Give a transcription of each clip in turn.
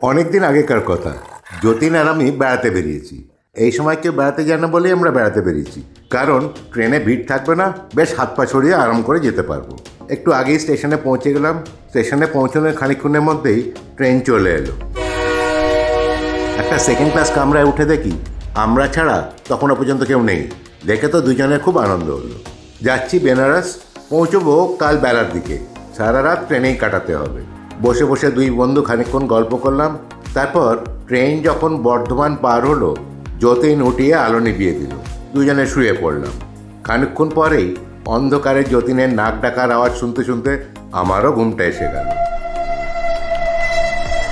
অনেক দিন আগেকার কথা। যতীন আর আমি বেড়াতে বেরিয়েছি। এই সময় কেউ বেড়াতে যায় না বলেই আমরা বেড়াতে বেরিয়েছি, কারণ ট্রেনে ভিড় থাকবে না, বেশ হাত পা ছড়িয়ে আরাম করে যেতে পারবো। একটু আগেই স্টেশনে পৌঁছে গেলাম। স্টেশনে পৌঁছানোর খানিকক্ষণের মধ্যেই ট্রেন চলে এলো। একটা সেকেন্ড ক্লাস কামরায় উঠে দেখি আমরা ছাড়া তখনও পর্যন্ত কেউ নেই। দেখে তো দুজনের খুব আনন্দ হলো। যাচ্ছি বেনারস, পৌঁছবো কাল বেলার দিকে। সারা রাত ট্রেনেই কাটাতে হবে। বসে বসে দুই বন্ধু খানিকক্ষণ গল্প করলাম। তারপর ট্রেন যখন বর্ধমান পার হলো, যতীন উঠিয়ে আলো নিভিয়ে দিল। দুজনে শুয়ে পড়লাম। খানিকক্ষণ পরেই অন্ধকারে যতীনের নাক ডাকার আওয়াজ শুনতে শুনতে আমারও ঘুমটা এসে গেল।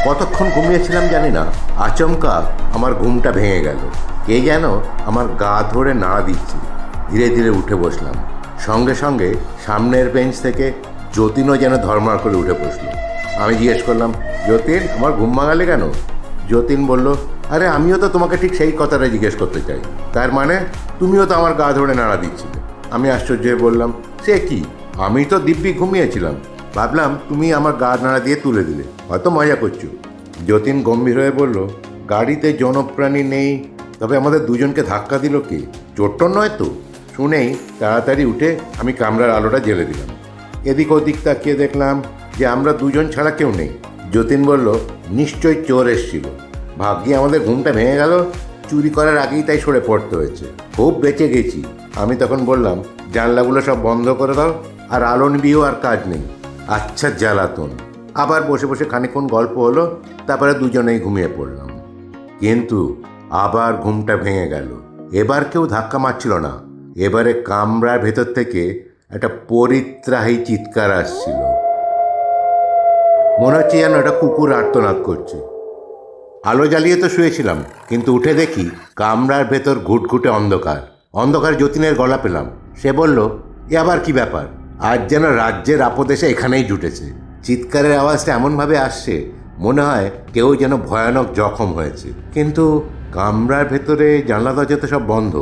কতক্ষণ ঘুমিয়েছিলাম জানি না, আচমকা আমার ঘুমটা ভেঙে গেল। কে যেন আমার গা ধরে নাড়া দিচ্ছে। ধীরে ধীরে উঠে বসলাম। সঙ্গে সঙ্গে সামনের বেঞ্চ থেকে যতীনও যেন ধর্মার করে উঠে বসলো। আমি জিজ্ঞেস করলাম, যতীন, আমার ঘুম ভাঙালে কেন? যতীন বলল, আরে আমিও তো তোমাকে ঠিক সেই কথাটা জিজ্ঞেস করতে চাই। তার মানে তুমিও তো আমার গা ধরে নাড়া দিচ্ছিলে। আমি আশ্চর্য হয়ে বললাম, সে কি, আমি তো দিব্যি ঘুমিয়েছিলাম। ভাবলাম তুমি আমার গা নাড়া দিয়ে তুলে দিলে, হয়তো মজা করছো। যতীন গম্ভীর হয়ে বলল, গাড়িতে জনপ্রাণী নেই, তবে আমাদের দুজনকে ধাক্কা দিল কে? চোট্টর নয় তো? শুনেই তাড়াতাড়ি উঠে আমি কামরার আলোটা জ্বেলে দিলাম। এদিক ওদিক তাকিয়ে দেখলাম যে আমরা দুজন ছাড়া কেউ নেই। যতীন বলল, নিশ্চয়ই চোর এসছিল। ভাগ্যে আমাদের ঘুমটা ভেঙে গেল। চুরি করার আগেই তাই সরে পড়তে হয়েছে। খুব বেঁচে গেছি। আমি তখন বললাম, জানলাগুলো সব বন্ধ করে দাও, আর আলো নিবিয়েও আর কাজ নেই। আচ্ছা জ্বালাতন। আবার বসে বসে খানিকক্ষণ গল্প হলো। তারপরে দুজনেই ঘুমিয়ে পড়লাম। কিন্তু আবার ঘুমটা ভেঙে গেল। এবার কেউ ধাক্কা মারছিল না। এবারে কামরার ভেতর থেকে একটা পরিত্রাহী চিৎকার আসছিল। মনে হচ্ছে যেন একটা কুকুর আর্তনাদ করছে। আলো জ্বালিয়ে তো শুয়েছিলাম, কিন্তু উঠে দেখি কামরার ভেতর ঘুটঘুটে অন্ধকার। অন্ধকার যতীনের গলা পেলাম। সে বলল, এ আবার কি ব্যাপার? আজ যেন রাজ্যের আপদ এসে এখানেই জুটেছে। চিৎকারের আওয়াজটা এমনভাবে আসছে, মনে হয় কেউ যেন ভয়ানক জখম হয়েছে। কিন্তু কামরার ভেতরে জানলা দরজা তো সব বন্ধ।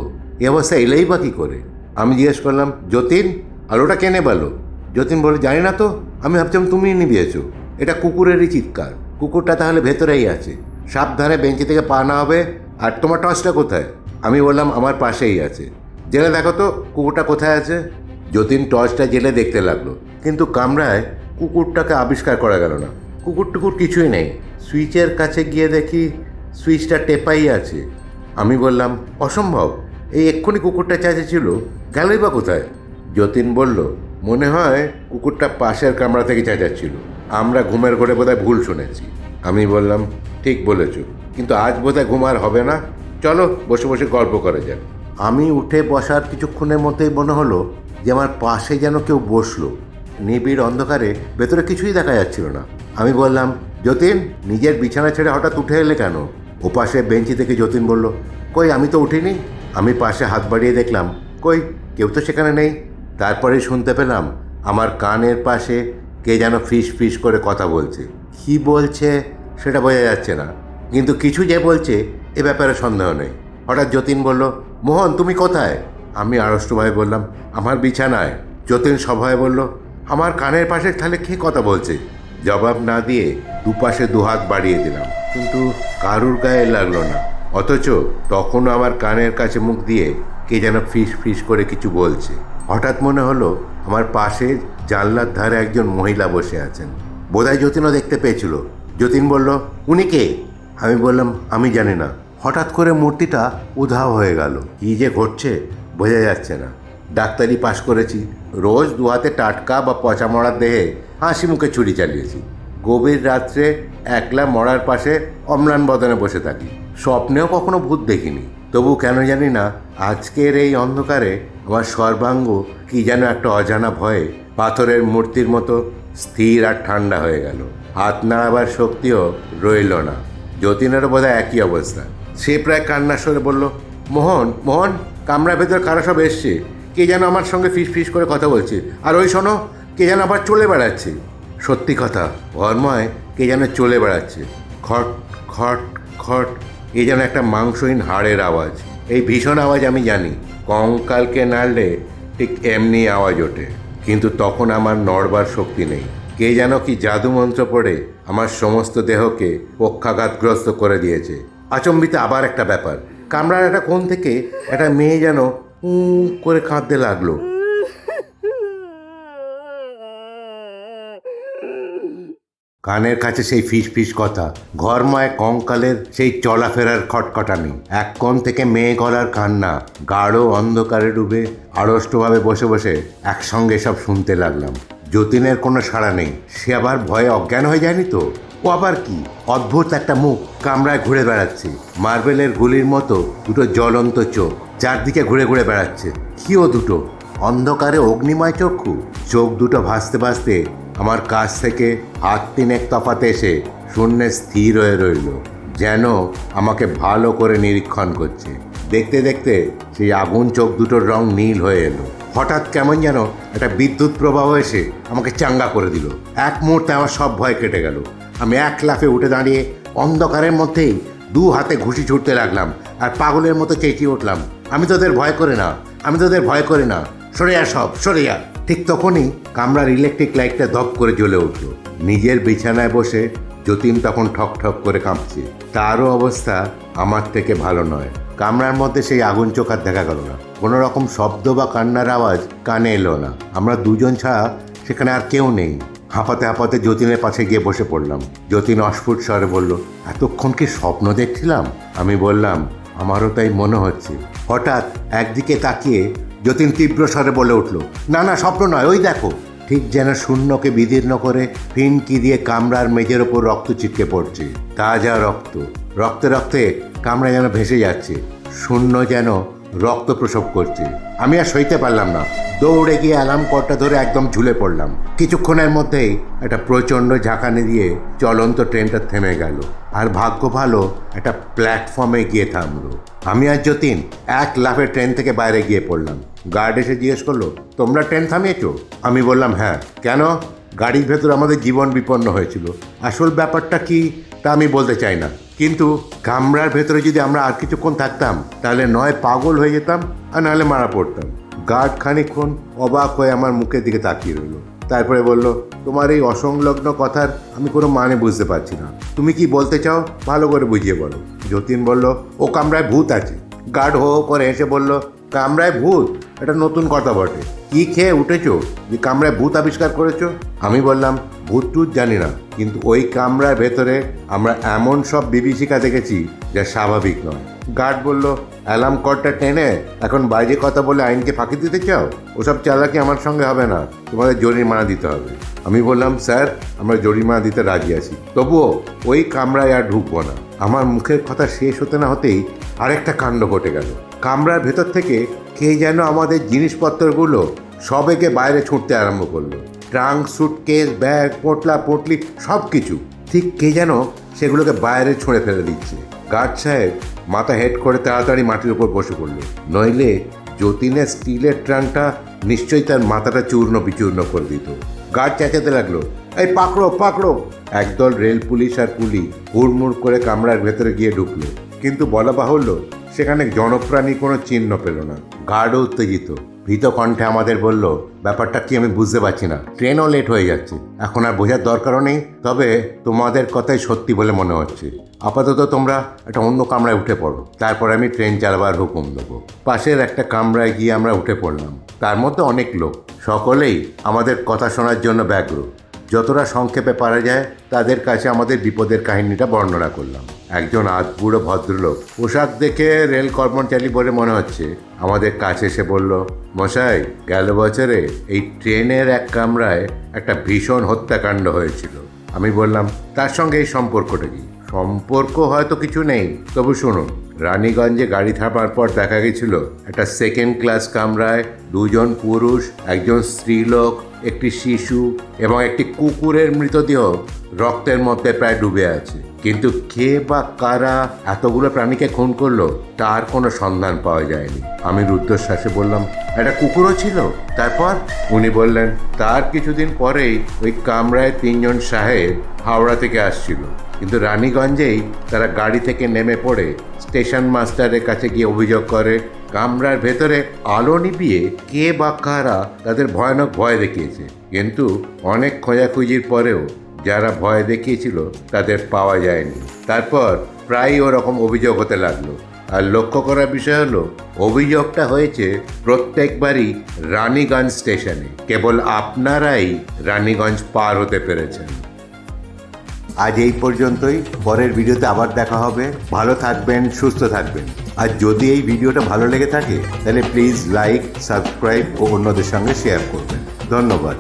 এ অবস্থা এলেই বা কী করে? আমি জিজ্ঞেস করলাম, যতীন, আলোটা কে নেবালো? যতীন বলে, জানি না তো, আমি ভাবছিলাম তুমিই নিভিয়েছো। এটা কুকুরেরই চিৎকার। কুকুরটা তাহলে ভেতরেই আছে। সাবধানে বেঞ্চি থেকে পা না হবে। আর তোমার টর্চটা কোথায়? আমি বললাম, আমার পাশেই আছে। জেলে দেখো তো কুকুরটা কোথায় আছে। যতীন টর্চটা জেলে দেখতে লাগলো, কিন্তু কামরায় কুকুরটাকে আবিষ্কার করা গেল না। কুকুর টুকুর কিছুই নেই। সুইচের কাছে গিয়ে দেখি সুইচটা টেপাই আছে। আমি বললাম, অসম্ভব, এই এক্ষুনি কুকুরটা চেঁচেছিল, গেলই বা কোথায়? যতীন বলল, মনে হয় কুকুরটা পাশের কামরা থেকে চেঁচাচ্ছিল। আমরা ঘুমের ঘরে বোধহয় ভুল শুনেছি। আমি বললাম, ঠিক বলেছ, কিন্তু আজ বোধহয় ঘুম আর হবে না। চলো বসে বসে গল্প করা যাক। আমি উঠে বসার কিছুক্ষণের মধ্যেই মনে হলো যে আমার পাশে যেন কেউ বসলো। নিবিড় অন্ধকারে ভেতরে কিছুই দেখা যাচ্ছিল না। আমি বললাম, যতীন, নিজের বিছানা ছেড়ে হঠাৎ উঠে এলে কেন? ও পাশে বেঞ্চি থেকে যতীন বলল, কই, আমি তো উঠিনি। আমি পাশে হাত বাড়িয়ে দেখলাম, কই, কেউ তো সেখানে নেই। তারপরে শুনতে পেলাম আমার কানের পাশে কে যেন ফিস ফিস করে কথা বলছে। কি বলছে সেটা বোঝা যাচ্ছে না, কিন্তু কিছু যে বলছে এ ব্যাপারে সন্দেহ নেই। হঠাৎ যতীন বলল, মোহন, তুমি কোথায়? আমি আড়ষ্টভাবে বললাম, আমার বিছানায়। যতীন সভয়ে বলল, আমার কানের পাশে তাহলে কে কথা বলছে? জবাব না দিয়ে দুপাশে দুহাত বাড়িয়ে দিলাম, কিন্তু কারুর গায়ে লাগলো না। অথচ তখনও আমার কানের কাছে মুখ দিয়ে কে যেন ফিস ফিস করে কিছু বলছে। হঠাৎ মনে হলো আমার পাশে জানলার ধারে একজন মহিলা বসে আছেন। বোধহয় যতীনও দেখতে পেয়েছিল। যতীন বলল, উনি কে? আমি বললাম, আমি জানি না। হঠাৎ করে মূর্তিটা উধাও হয়ে গেল। কী যে ঘটছে বোঝা যাচ্ছে না। ডাক্তারি পাশ করেছি, রোজ দুহাতে টাটকা বা পচা মরার দেহে হাসি মুখে ছুরি চালিয়েছি। গভীর রাত্রে একলা মরার পাশে অম্লান বদনে বসে থাকি। স্বপ্নেও কখনো ভূত দেখিনি। তবু কেন জানি না আজকের এই অন্ধকারে আমার সর্বাঙ্গ কি যেন একটা অজানা ভয়ে পাথরের মূর্তির মতো স্থির আর ঠান্ডা হয়ে গেল। হাত নাড়াবার শক্তিও রইল না। যতীনেরও বোধহয় একই অবস্থা। সে প্রায় কান্নার স্বরে বলল, মোহন, মোহন, কামরার ভেতর কারা সব এসছে। কে যেন আমার সঙ্গে ফিস ফিস করে কথা বলছে। আর ওই শোনো, কে যেন আবার চলে বেড়াচ্ছে। সত্যি কথা, ঘরময় কে যেন চলে বেড়াচ্ছে। খট খট খট, এ যেন একটা মাংসহীন হাড়ের আওয়াজ। এই ভীষণ আওয়াজ আমি জানি, কঙ্কালকে নাড়লে ঠিক এমনি আওয়াজ ওঠে। কিন্তু তখন আমার নড়বার শক্তি নেই। কে যেন কি জাদু মন্ত্র পড়ে আমার সমস্ত দেহকে পক্ষাঘাতগ্রস্ত করে দিয়েছে। আচম্বিতে আবার একটা ব্যাপার, কামরার একটা কোণ থেকে একটা মেয়ে যেন করে কাঁদতে লাগলো। কানের কাছে সেই ফিস ফিস কথা, ঘরময় কঙ্কালের সেই চলাফেরার খটখটানি, এক কোণ থেকে মেয়ে গলার কান্না, গাঢ় অন্ধকারে ডুবে আড়ষ্টভাবে বসে বসে একসঙ্গে সব শুনতে লাগলাম। যতীনের কোনো সাড়া নেই, সে আবার ভয়ে অজ্ঞান হয়ে যায়নি তো? ও আবার কি অদ্ভুত একটা মুখ কামরায় ঘুরে বেড়াচ্ছে, মার্বেলের গুলির মতো দুটো জ্বলন্ত চোখ চারদিকে ঘুরে ঘুরে বেড়াচ্ছে। কি ও দুটো অন্ধকারে অগ্নিময় চক্ষু? চোখ দুটো ভাসতে ভাসতে আমার কাছ থেকে হাত তিনেক তফাতে এসে শূন্যে স্থির হয়ে রইল, যেন আমাকে ভালো করে নিরীক্ষণ করছে। দেখতে দেখতে সেই আগুন চোখ দুটোর রং নীল হয়ে এলো। হঠাৎ কেমন যেন একটা বিদ্যুৎ প্রবাহ এসে আমাকে চাঙ্গা করে দিল। এক মুহূর্তে আমার সব ভয় কেটে গেল। আমি এক লাফে উঠে দাঁড়িয়ে অন্ধকারের মধ্যেই দু হাতে ঘুষি ছুটতে লাগলাম আর পাগলের মতো চেঁচিয়ে উঠলাম, আমি তোদের ভয় করে না, আমি তোদের ভয় করে না, সরে যা সব, সরে যা। ঠিক তখনই কামরার ইলেকট্রিক লাইটটা ধপ করে জ্বলে উঠল। নিজের বিছানায় বসে যতীন তখন ঠক ঠক করে কাঁপছে। তারও অবস্থা আমার থেকে ভালো নয়। কামরার মধ্যে সেই আগুন চোখ আর দেখা গেল না। কোনো রকম শব্দ বা কান্নার আওয়াজ কানে এলো না। আমরা দুজন ছাড়া সেখানে আর কেউ নেই। হাঁপাতে হাঁপাতে যতীনের পাশে গিয়ে বসে পড়লাম। যতীন অস্ফুট স্বরে বলল, এতক্ষণ কি স্বপ্ন দেখছিলাম? আমি বললাম, আমারও তাই মনে হচ্ছে। হঠাৎ একদিকে তাকিয়ে যতীন তীব্র স্বরে বলে উঠল, না না, স্বপ্ন নয়, ওই দেখো। ঠিক যেন শূন্যকে বিদীর্ণ করে ফিনকি দিয়ে কামরার মেঝের ওপর রক্ত ছিটকে পড়ছে। তাজা রক্ত, রক্তে রক্তে কামরা যেন ভেসে যাচ্ছে, শূন্য যেন রক্ত প্রসব করছে। আমি আর সইতে পারলাম না, দৌড়ে গিয়ে অ্যালার্ম কর্ডটা ধরে একদম ঝুলে পড়লাম। কিছুক্ষণের মধ্যেই একটা প্রচণ্ড ঝাঁকানি দিয়ে চলন্ত ট্রেনটা থেমে গেল, আর ভাগ্য ভালো একটা প্ল্যাটফর্মে গিয়ে থামলো। আমি আর যতীন এক লাফে ট্রেন থেকে বাইরে গিয়ে পড়লাম। গার্ড এসে জিজ্ঞেস করলো, তোমরা ট্রেন থামিয়েছো? আমি বললাম, হ্যাঁ। কেন? গাড়ির ভেতর আমাদের জীবন বিপন্ন হয়েছিল। আসল ব্যাপারটা কি তা আমি বলতে চাই না, কিন্তু কামরার ভেতরে যদি আমরা আর কিছুক্ষণ থাকতাম তাহলে নয় পাগল হয়ে যেতাম আর নাহলে মারা পড়তাম। গার্ড খানিকক্ষণ অবাক হয়ে আমার মুখের দিকে তাকিয়ে রইল, তারপরে বলল, তোমার এই অসংলগ্ন কথার আমি কোনো মানে বুঝতে পারছি না। তুমি কি বলতে চাও ভালো করে বুঝিয়ে বলো। যতীন বলল, ও কামরায় ভূত আছে। গার্ড হো করে এসে বলল, কামরায় ভূত? এটা নতুন কথা বটে। কি খেয়ে উঠেছো যে কামরায় ভূত আবিষ্কার করেছো? আমি বললাম, ভূত টুত জানি না, কিন্তু ওই কামরার ভেতরে আমরা এমন সব বিভীষিকা দেখেছি যা স্বাভাবিক নয়। গার্ড বলল, অ্যালার্ম কর্ডটা টেনে এখন বাইরে কথা বলে আইনকে ফাঁকি দিতে চাও? ওসব চালাকি আমার সঙ্গে হবে না, তোমাদের জরিমানা দিতে হবে। আমি বললাম, স্যার, আমরা জরিমানা দিতে রাজি আছি, তবুও ওই কামরায় আর ঢুকবো না। আমার মুখের কথা শেষ হতে না হতেই আরেকটা কাণ্ড ঘটে গেল। কামরার ভেতর থেকে কে যেন আমাদের জিনিসপত্রগুলো সবেগে বাইরে ছুটতে আরম্ভ করলো। ট্রাঙ্ক, সুটকেস, ব্যাগ, পোটলা পোটলি সব কিছু। ঠিক কে যেন সেগুলোকে বাইরে ছুঁড়ে ফেলে দিচ্ছে। গার্ড সাহেব মাথা হেড করে তাড়াতাড়ি মাটির উপর বসে পড়লো, নইলে যতীনের স্টিলের ট্রাঙ্কটা নিশ্চয়ই তার মাথাটা চূর্ণ বিচূর্ণ করে দিত। গার্ড চেঁচাতে লাগলো, এই পাকড়ো পাকড়ো। একদল রেল পুলিশ আর কুলি হুড়মুড় করে কামরার ভেতরে গিয়ে ঢুকলো, কিন্তু বলা বাহুল্য সেখানে জনপ্রাণী কোনো চিহ্ন পেল না। গার্ডও উত্তেজিত, ভীত কণ্ঠে আমাদের বলল, ব্যাপারটা কি আমি বুঝতে পারছি না, ট্রেনও লেট হয়ে যাচ্ছে, এখন আর বোঝার দরকারও নেই, তবে তোমাদের কথাই সত্যি বলে মনে হচ্ছে। আপাতত তোমরা একটা অন্য কামরায় উঠে পড়ো, তারপর আমি ট্রেন চালাবার হুকুম দেবো। পাশের একটা কামরায় গিয়ে আমরা উঠে পড়লাম। তার মধ্যে অনেক লোক, সকলেই আমাদের কথা শোনার জন্য ব্যগ্র। যতটা সংক্ষেপে পারা যায় তাদের কাছে আমাদের বিপদের কাহিনীটা বর্ণনা করলাম। একজন আধবুড়ো ভদ্রলোক, পোশাক দেখে রেল কর্মচারী বলে মনে হচ্ছে, আমাদের কাছে এসে বলল, মশাই, গেল বছরে এই ট্রেনের এক কামরায় একটা ভীষণ হত্যাকাণ্ড হয়েছিল। আমি বললাম, তার সঙ্গে এই সম্পর্কটা কি? সম্পর্ক হয়তো কিছু নেই, তবু শুনুন। রানীগঞ্জে গাড়ি থামার পর দেখা গেছিল একটা সেকেন্ড ক্লাস কামরায় দুজন পুরুষ, একজন স্ত্রীলোক, একটি শিশু এবং একটি কুকুরের মৃতদেহ রক্তের মধ্যে প্রায় ডুবে আছে। কিন্তু কে বা কারা এতগুলো প্রাণীকে খুন করলো তার কোনো সন্ধান পাওয়া যায়নি। আমি রুদ্ধশ্বাসে বললাম, একটা কুকুরও ছিল? তারপর? উনি বললেন, তার কিছুদিন পরেই ওই কামরায় 3 জন সাহেব হাওড়া থেকে আসছিল, কিন্তু রানীগঞ্জেই তারা গাড়ি থেকে নেমে পড়ে স্টেশন মাস্টারের কাছে গিয়ে অভিযোগ করে কামরার ভেতরে আলো নিভিয়ে কে বা কারা তাদের ভয়ানক ভয় দেখিয়েছে, কিন্তু অনেক খোঁজাখুঁজির পরেও যারা ভয় দেখিয়েছিল তাদের পাওয়া যায়নি। তারপর প্রায়ই ওরকম অভিযোগ হতে লাগলো। আর লক্ষ্য করার বিষয় হলো, অভিযোগটা হয়েছে প্রত্যেকবারই রানীগঞ্জ স্টেশনে। কেবল আপনারাই রানীগঞ্জ পার হতে পেরেছেন। আজ এই পর্যন্তই। পরের ভিডিওতে আবার দেখা হবে। ভালো থাকবেন, সুস্থ থাকবেন। আর যদি এই ভিডিওটা ভালো লেগে থাকে তাহলে প্লিজ লাইক, সাবস্ক্রাইব ও অন্যদের সঙ্গে শেয়ার করবেন। ধন্যবাদ।